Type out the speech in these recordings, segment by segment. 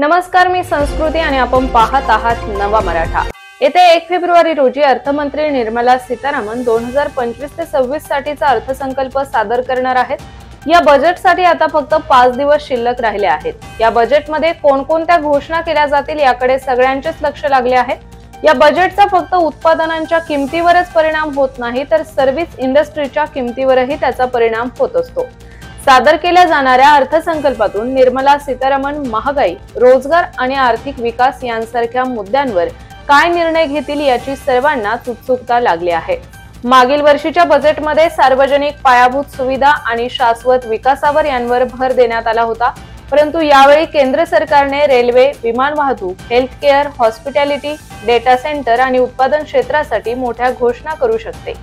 नमस्कार, मी संस्कृती आणि आपण पाहत आहात नवा मराठा। येत्या 1 फेब्रुवारी रोजी अर्थमंत्री निर्मला सीतारामन 2025 ते 26 साठीचा अर्थसंकल्प सादर करणार आहेत। या बजेटसाठी आता फक्त 5 दिवस शिल्लक राहिले आहेत। या बजेटमध्ये कोणकोणत्या घोषणा केल्या जातील याकडे सगळ्यांचेच लक्ष लागले आहे। या बजेटचा फक्त उत्पादनांच्या किमतीवरच परिणाम होत नाही, तर सर्व्हिस इंडस्ट्रीच्या किमतीवरही त्याचा परिणाम होत असतो। सादर केल्या जाणाऱ्या अर्थसंकल्पातून निर्मला सीतारामन महागाई, रोजगार आणि आर्थिक विकास यांसारख्या मुद्द्यांवर काय निर्णय घेतील याची सर्वांनाच उत्सुकता लागली आहे। मागील वर्षीच्या बजेटमध्ये सार्वजनिक पायाभूत सुविधा आणि शाश्वत विकासावर यांवर भर देण्यात आला होता, परंतु यावेळी केंद्र सरकारने रेल्वे, विमान वाहतूक, health care, hospitality, data centre आणि उत्पादन क्षेत्रासाठी मोठ्या घोषणा करू शकते।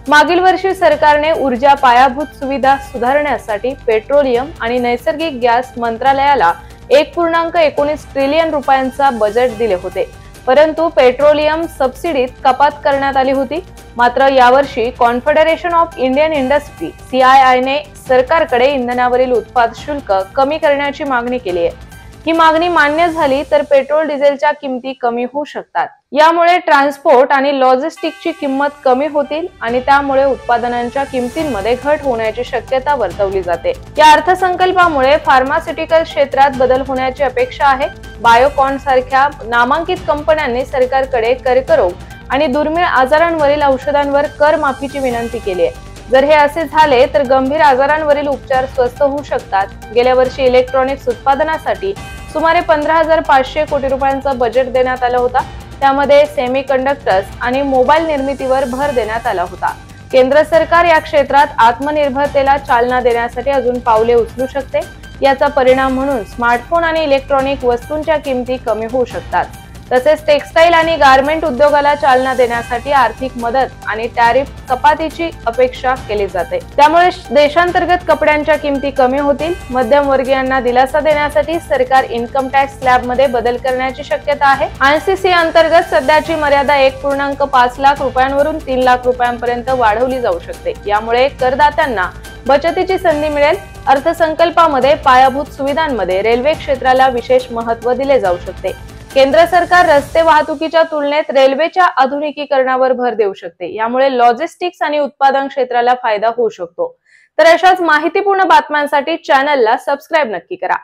मागील वर्षी सरकारने ऊर्जा पायाभूत सुविधा सुधारण्यासाठी पेट्रोलियम आणि नैसर्गिक गॅस मंत्रालयाला 1.19 ट्रिलियन रुपयांचा बजेट दिले होते, परंतु पेट्रोलियम सबसिडीत कपात करण्यात आली होती। मात्र यावर्षी confederation of Indian industry CII ने सरकारकडे इंधनावरील उत्पाद शुल्क कमी करण्याची मागणी केली आहे। ही मागणी मान्य झाली तर पेट्रोल डिझेलच्या किमती कमी होऊ शकतात। यामुळे ट्रान्सपोर्ट आणि लॉजिस्टिक्सची किंमत कमी होतील आणि त्यामुळे उत्पादनांच्या किमतींमध्ये घट होण्याची शक्यता वर्तवली जाते। या अर्थसंकल्पामुळे फार्मास्युटिकल क्षेत्रात बदल होण्याची अपेक्षा आहे। बायोकॉन सारख्या नामांकित कंपन्यांनी सरकारकडे कर्करोग आणि दुर्मिळ आजारांवरील औषधांवर कर माफीची विनंती केली आहे। जर हे असे झाले तर गंभीर आजारांवरील उपचार स्वस्त होऊ शकतात। गेल्या वर्षी इलेक्ट्रॉनिक्स उत्पादनासाठी सुमारे 15,500 कोटी रुपयांचा बजेट देण्यात आला होता। त्यामध्ये सेमीकंडक्टर्स आणि मोबाईल निर्मितीवर भर देण्यात आला होता। केंद्र सरकार या क्षेत्रात आत्मनिर्भरतेला चालना देण्यासाठी अजून पावले उचलू शकते। याचा परिणाम म्हणून स्मार्टफोन आणि इलेक्ट्रॉनिक वस्तूंच्या किमती कमी होऊ शकतात। तसेच टेक्सटाईल आणि गारमेंट उद्योगाला चालना देण्यासाठी आर्थिक मदत आणि टॅरिफ कपातीची अपेक्षा केली जाते। त्यामुळे देशांतर्गत कपड्यांच्या किमती कमी होतील। मध्यमवर्गीयांना दिलासा देण्यासाठी सरकार इन्कम टॅक्स स्लॅबमध्ये बदल करण्याची शक्यता आहे। ICC अंतर्गत सध्याची मर्यादा 1.5 लाख रुपयांवरून 3 लाख रुपयांपर्यंत वाढवली जाऊ शकते। यामुळे करदात्यांना बचतीची संधी मिळेल। अर्थसंकल्पामध्ये पायाभूत सुविधांमध्ये रेल्वे क्षेत्राला विशेष महत्त्व दिले जाऊ शकते। केंद्र सरकार रस्ते वाहतुकीच्या तुलनेत रेल्वेच्या आधुनिकीकरणावर भर देऊ शकते। यामुळे लॉजिस्टिक्स आणि उत्पादन क्षेत्राला फायदा होऊ शकतो। तर अशाच माहितीपूर्ण बातम्यांसाठी चॅनलला सबस्क्राइब नक्की करा।